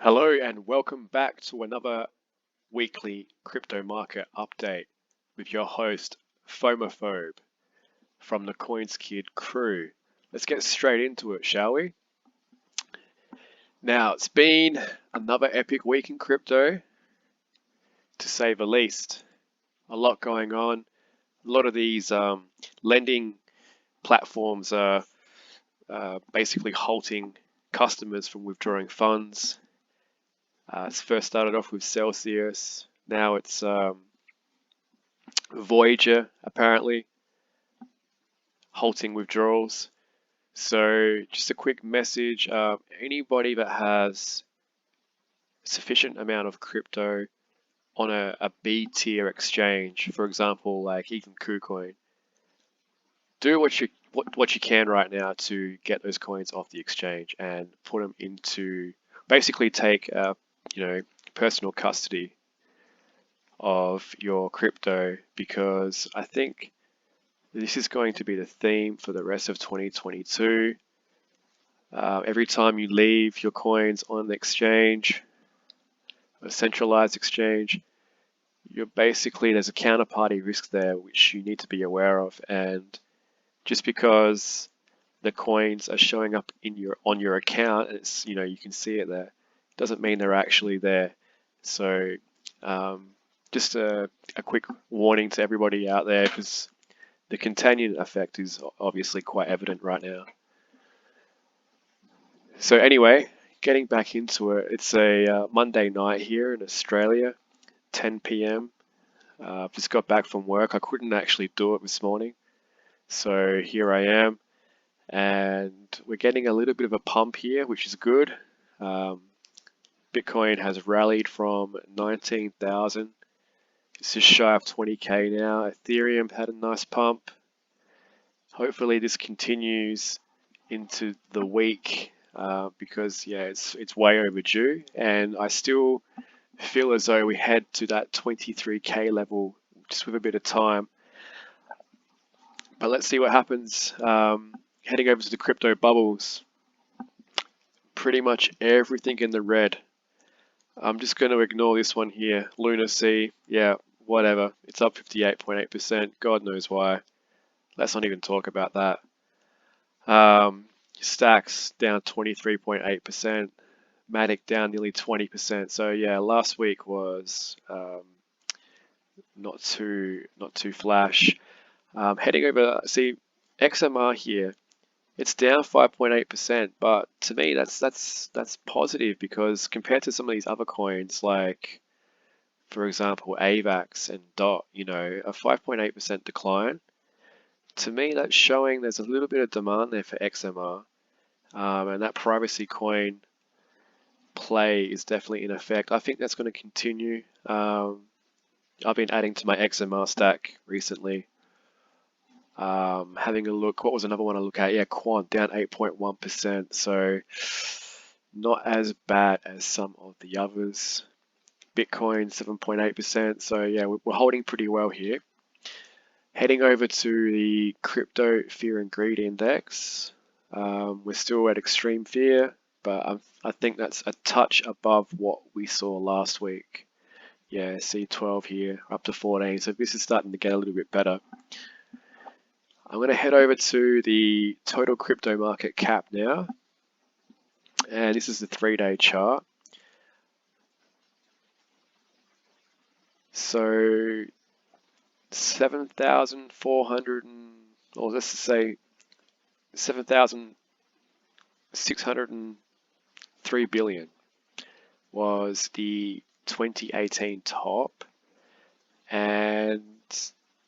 Hello and welcome back to another weekly crypto market update with your host Fomophobe from the CoinsKid crew. Let's get straight into it, shall we? Now, it's been another epic week in crypto, to say the least. A lot going on. A lot of these lending platforms are basically halting customers from withdrawing funds. It's first started off with Celsius. Now it's Voyager, apparently, halting withdrawals. So just a quick message, anybody that has sufficient amount of crypto on a B tier exchange, for example, like even KuCoin, do what you can right now to get those coins off the exchange and put them into, basically take personal custody of your crypto, because I think this is going to be the theme for the rest of 2022. Every time you leave your coins on an exchange, a centralized exchange, there's a counterparty risk there which you need to be aware of. And just because the coins are showing up on your account, it's, you can see it there, doesn't mean they're actually there. So just a quick warning to everybody out there, because the contagion effect is obviously quite evident right now. So anyway, getting back into it, it's a Monday night here in Australia, 10 p.m. I've just got back from work. I couldn't actually do it this morning, so here I am, and we're getting a little bit of a pump here, which is good. Bitcoin has rallied from 19,000. It's just shy of 20k now. Ethereum had a nice pump. Hopefully this continues into the week, because it's way overdue, and I still feel as though we head to that 23k level just with a bit of time. But let's see what happens. Heading over to the crypto bubbles, pretty much everything in the red. I'm just going to ignore this one here, Lunacy. Yeah, whatever. It's up 58.8%. God knows why. Let's not even talk about that. Stacks down 23.8%. Matic down nearly 20%. So yeah, last week was not too flash. Heading over, see XMR here. It's down 5.8%, but to me that's positive, because compared to some of these other coins, like for example AVAX and DOT, a 5.8% decline. To me, that's showing there's a little bit of demand there for XMR, and that privacy coin play is definitely in effect. I think that's going to continue. I've been adding to my XMR stack recently. Having a look, what was another one I look at? Yeah, Quant down 8.1%, so not as bad as some of the others. Bitcoin 7.8%, so yeah, we're holding pretty well here. Heading over to the Crypto Fear and Greed Index, we're still at extreme fear, but I think that's a touch above what we saw last week. Yeah, C12 here, up to 14, so this is starting to get a little bit better. I'm going to head over to the total crypto market cap now, and this is the 3-day chart. So 7,400, or let's say 7,603 billion was the 2018 top, and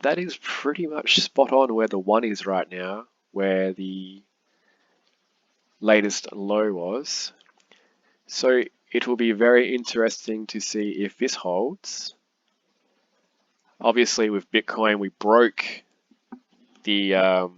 that is pretty much spot on where the one is right now, where the latest low was. So it will be very interesting to see if this holds. Obviously with Bitcoin, we broke the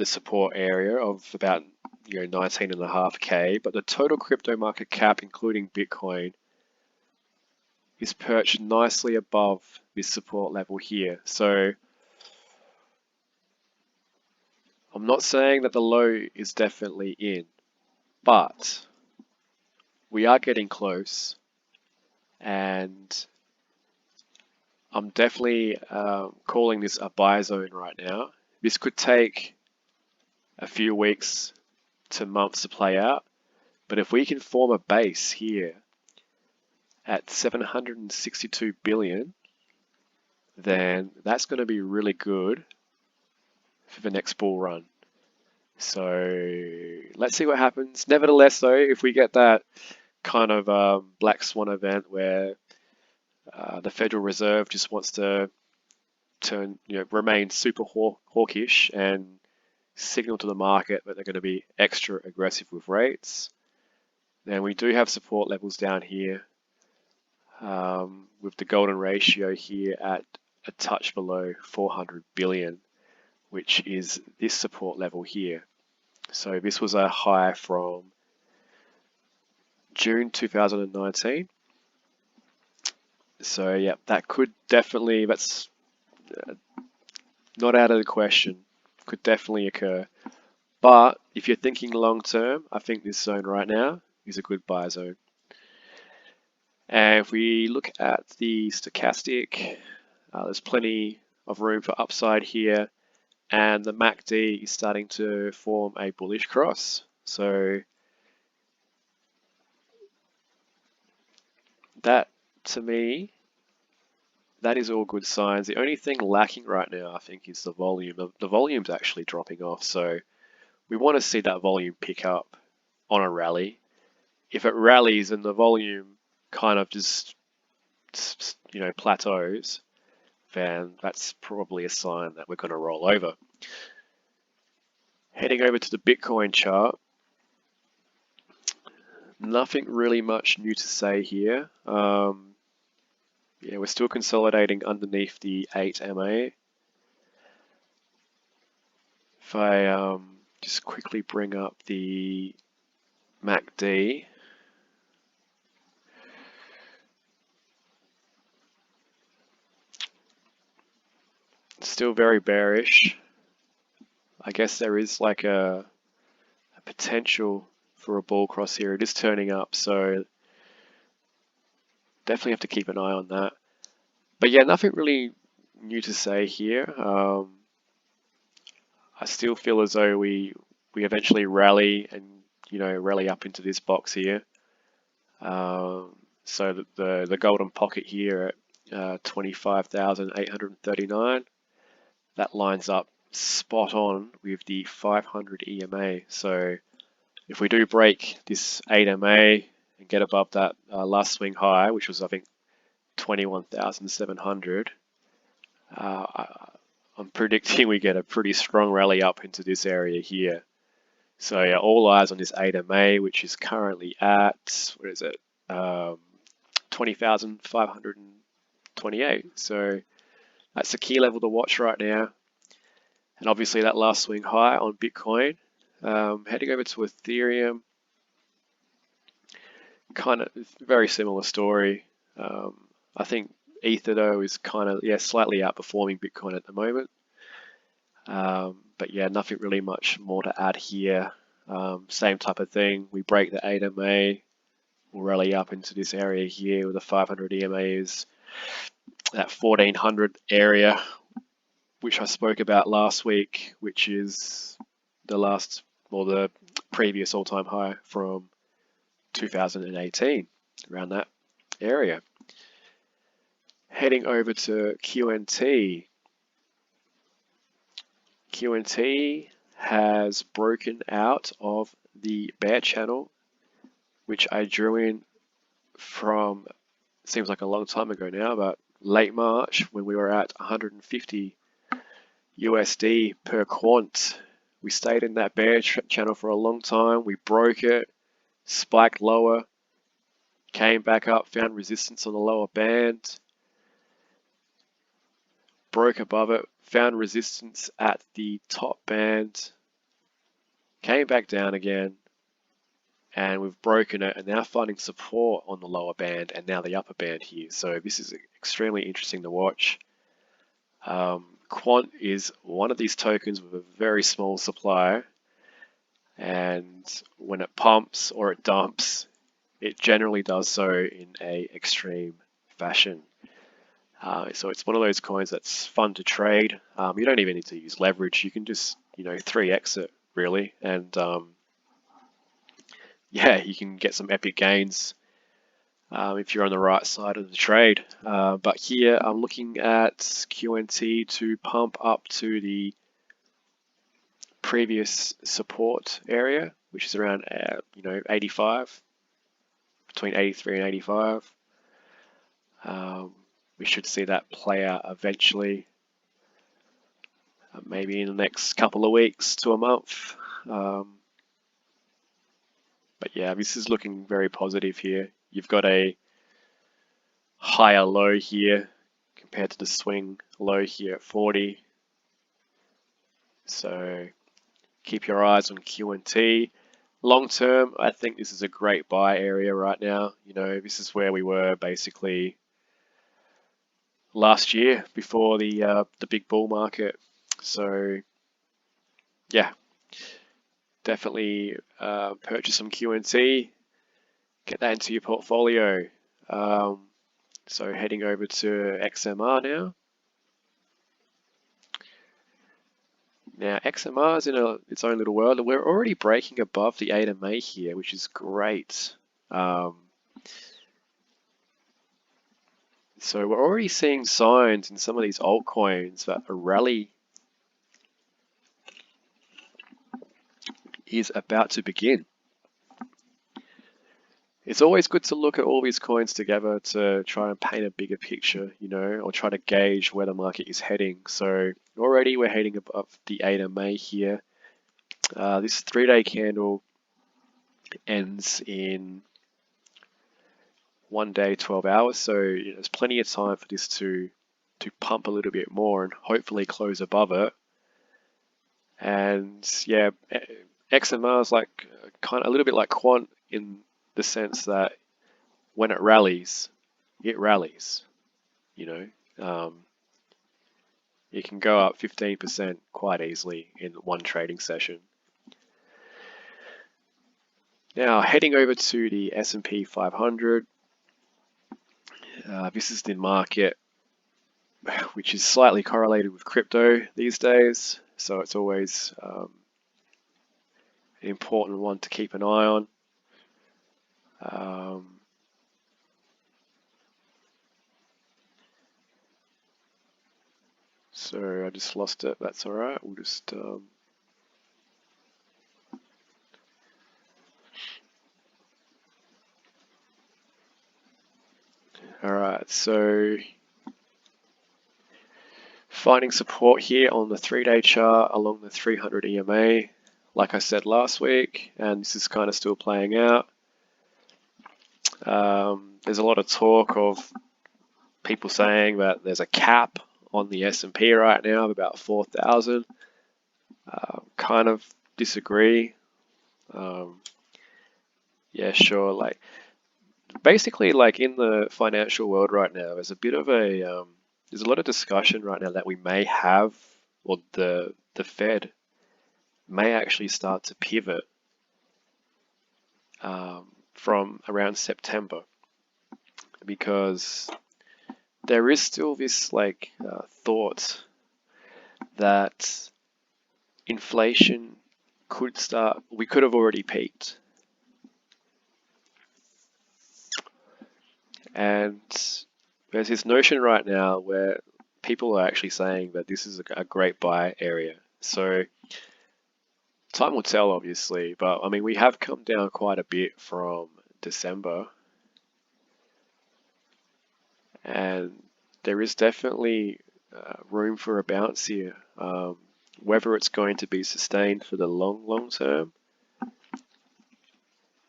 support area of about 19.5k, but the total crypto market cap, including Bitcoin, is perched nicely above this support level here. So I'm not saying that the low is definitely in, but we are getting close, and I'm definitely calling this a buy zone right now. This could take a few weeks to months to play out, but if we can form a base here at 762 billion, then that's going to be really good for the next bull run. So let's see what happens. Nevertheless, though, if we get that kind of black swan event where the Federal Reserve just wants to remain super hawkish and signal to the market that they're going to be extra aggressive with rates, then we do have support levels down here with the golden ratio here at a touch below 400 billion, which is this support level here. So this was a high from June 2019. So yeah, that could definitely, that's not out of the question, could definitely occur. But if you're thinking long term, I think this zone right now is a good buy zone. And if we look at the stochastic, there's plenty of room for upside here, and the MACD is starting to form a bullish cross. So that, to me, that is all good signs. The only thing lacking right now, I think, is the volume. The volume's actually dropping off, so we want to see that volume pick up on a rally. If it rallies and the volume kind of just plateaus, then that's probably a sign that we're going to roll over. Heading over to the Bitcoin chart, nothing really much new to say here. Yeah, we're still consolidating underneath the 8 MA. If I just quickly bring up the MACD, still very bearish. I guess there is like a potential for a bull cross here. It is turning up, so definitely have to keep an eye on that. But yeah, nothing really new to say here. I still feel as though we eventually rally and rally up into this box here. So the golden pocket here at 25,839, that lines up spot on with the 500 EMA. So if we do break this 8 MA and get above that last swing high, which was I think 21,700, I'm predicting we get a pretty strong rally up into this area here. So yeah, all eyes on this 8 MA, which is currently at, what is it, 20,528. So that's the key level to watch right now. And obviously that last swing high on Bitcoin. Heading over to Ethereum, kind of very similar story. I think Ether though is kind of slightly outperforming Bitcoin at the moment. But yeah, nothing really much more to add here. Same type of thing. We break the 8 MA, we'll rally up into this area here where the 500 EMA is, that 1400 area, which I spoke about last week, which is the previous all-time high from 2018, around that area. Heading over to QNT. QNT has broken out of the bear channel, which I drew in from, seems like a long time ago now, but late March when we were at 150 USD per quant. We stayed in that bear channel for a long time. We broke it, spiked lower, came back up, found resistance on the lower band, broke above it, found resistance at the top band, came back down again, and we've broken it and now finding support on the lower band and now the upper band here. So this is extremely interesting to watch. Quant is one of these tokens with a very small supply, and when it pumps or it dumps, it generally does so in a extreme fashion. So it's one of those coins that's fun to trade. You don't even need to use leverage. You can just, 3x it really, and yeah, you can get some epic gains if you're on the right side of the trade. But here I'm looking at QNT to pump up to the previous support area, which is around 85, between 83 and 85. We should see that play out eventually, maybe in the next couple of weeks to a month. But yeah, this is looking very positive here. You've got a higher low here compared to the swing low here at 40. So keep your eyes on QNT. Long term, I think this is a great buy area right now. This is where we were basically last year before the big bull market. So yeah, definitely purchase some QNT, get that into your portfolio. So heading over to XMR now. Now XMR is in its own little world. We're already breaking above the 8 MA here, which is great. So we're already seeing signs in some of these altcoins that a rally is about to begin. It's always good to look at all these coins together to try and paint a bigger picture, or try to gauge where the market is heading. So already we're heading above the 8 MA here. This 3-day candle ends in 1 day, 12 hours. So there's plenty of time for this to pump a little bit more and hopefully close above it. And yeah, XMR is like kind of a little bit like quant in the sense that when it rallies, it rallies. It can go up 15% quite easily in one trading session. Now heading over to the S&P 500. This is the market which is slightly correlated with crypto these days, so it's always an important one to keep an eye on. So I just lost it. That's all right. We'll just all right. So finding support here on the 3-day chart along the 300 EMA, like I said last week, and this is kind of still playing out. There's a lot of talk of people saying that there's a cap on the S&P right now of about 4,000. Kind of disagree. Yeah, sure. Like basically, like in the financial world right now, there's a bit of a there's a lot of discussion right now that we may have, or the Fed may actually start to pivot from around September, because there is still this like thought that inflation could start, we could have already peaked. And there's this notion right now where people are actually saying that this is a great buy area. So time will tell, obviously, but I mean, we have come down quite a bit from December, and there is definitely room for a bounce here. Whether it's going to be sustained for the long term,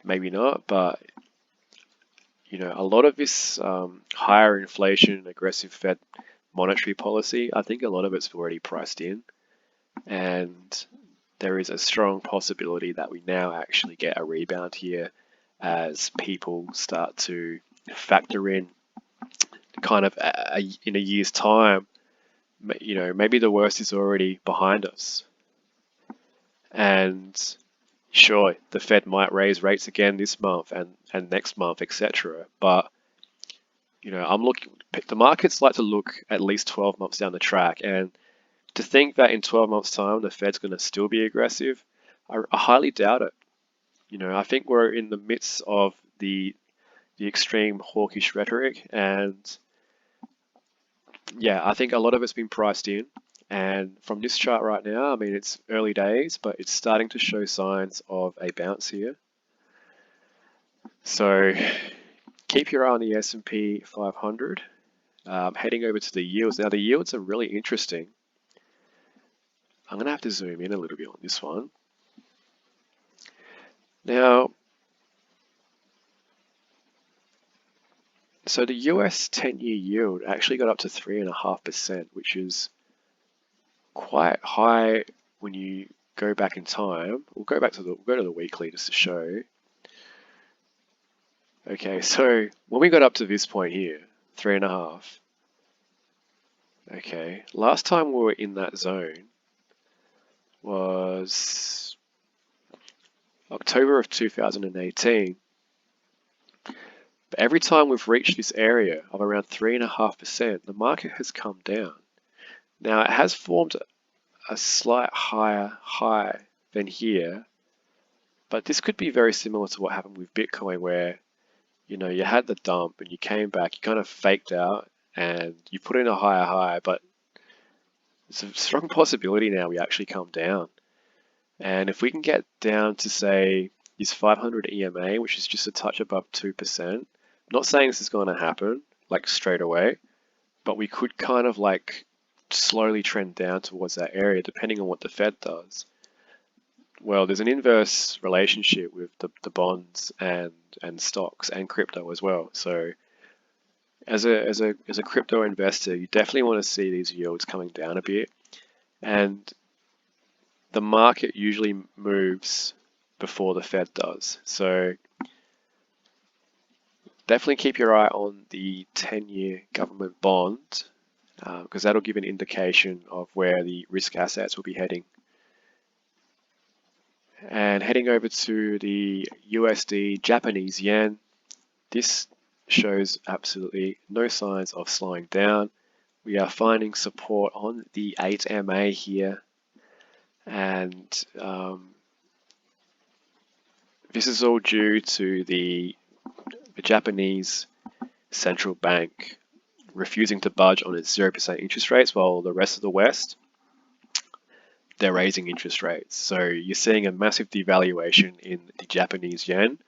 maybe not, but a lot of this higher inflation and aggressive Fed monetary policy, I think a lot of it's already priced in, and there is a strong possibility that we now actually get a rebound here as people start to factor in kind of in a year's time, maybe the worst is already behind us. And Sure, the Fed might raise rates again this month and next month, etc. But I'm looking. The markets like to look at least 12 months down the track, and to think that in 12 months' time the Fed's going to still be aggressive, I highly doubt it. I think we're in the midst of the extreme hawkish rhetoric, and yeah, I think a lot of it's been priced in. And from this chart right now, I mean, it's early days, but it's starting to show signs of a bounce here. So keep your eye on the S&P 500. Heading over to the yields. Now, the yields are really interesting. I'm going to have to zoom in a little bit on this one. Now, so the US 10-year yield actually got up to 3.5%, which is quite high when you go back in time. We'll go to the weekly just to show. Okay, so when we got up to this point here, 3.5. Okay, last time we were in that zone was October of 2018. But every time we've reached this area of around 3.5%, the market has come down. Now it has formed a slight higher high than here, but this could be very similar to what happened with Bitcoin, where you had the dump and you came back, you kind of faked out and you put in a higher high, but it's a strong possibility now we actually come down. And if we can get down to, say, this 500 EMA, which is just a touch above 2%, I'm not saying this is going to happen like straight away, but we could kind of like slowly trend down towards that area depending on what the Fed does. Well, there's an inverse relationship with the bonds and stocks and crypto as well. So as a crypto investor, you definitely want to see these yields coming down a bit, and the market usually moves before the Fed does. So definitely keep your eye on the 10-year government bond, because that'll give an indication of where the risk assets will be heading. And heading over to the USD Japanese yen, this shows absolutely no signs of slowing down. We are finding support on the 8MA here, and this is all due to the Japanese central bank refusing to budge on its 0% interest rates, while the rest of the West, they're raising interest rates. So you're seeing a massive devaluation in the Japanese yen.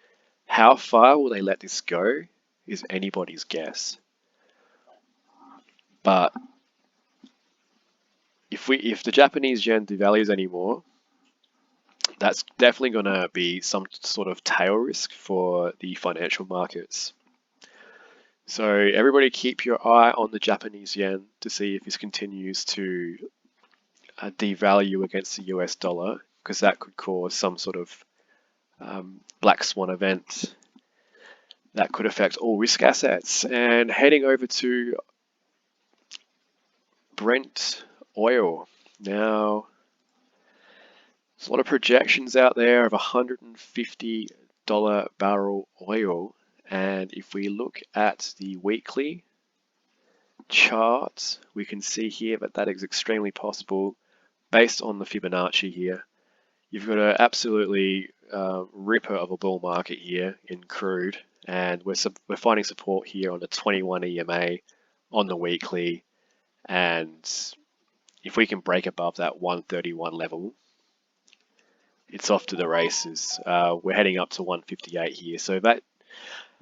How far will they let this go is anybody's guess. But if the Japanese yen devalues anymore, that's definitely going to be some sort of tail risk for the financial markets. So everybody keep your eye on the Japanese yen to see if this continues to devalue against the US dollar, because that could cause some sort of black swan event that could affect all risk assets. And heading over to Brent oil. Now, there's a lot of projections out there of $150 barrel oil. And if we look at the weekly chart, we can see here that is extremely possible based on the Fibonacci here. You've got an absolutely ripper of a bull market here in crude, and we're finding support here on the 21 EMA on the weekly, and if we can break above that 131 level, it's off to the races. We're heading up to 158 here, so that,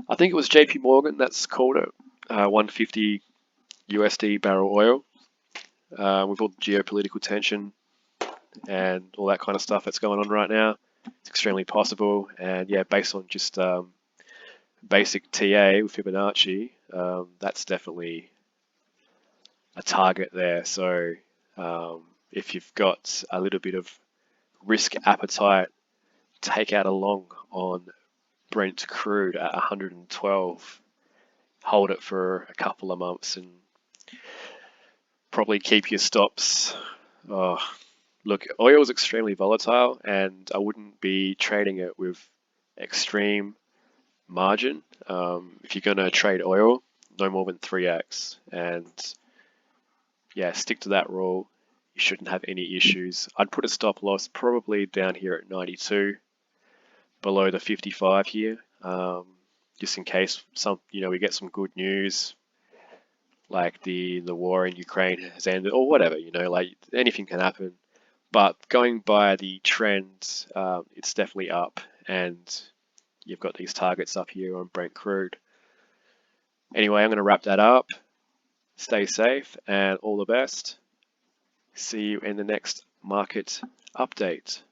I think it was JP Morgan that's called it 150 USD barrel oil, with all the geopolitical tension and all that kind of stuff that's going on right now. It's extremely possible, and yeah, based on just basic TA with Fibonacci, that's definitely a target there. So if you've got a little bit of risk appetite, take out a long on Brent crude at 112, hold it for a couple of months, and probably keep your stops Look, oil is extremely volatile, and I wouldn't be trading it with extreme margin. If you're going to trade oil, no more than 3x. And yeah, stick to that rule. You shouldn't have any issues. I'd put a stop loss probably down here at 92, below the 55 here, just in case we get some good news, like the war in Ukraine has ended or whatever. Like anything can happen. But going by the trend, it's definitely up, and you've got these targets up here on Brent crude. Anyway, I'm going to wrap that up. Stay safe and all the best. See you in the next market update.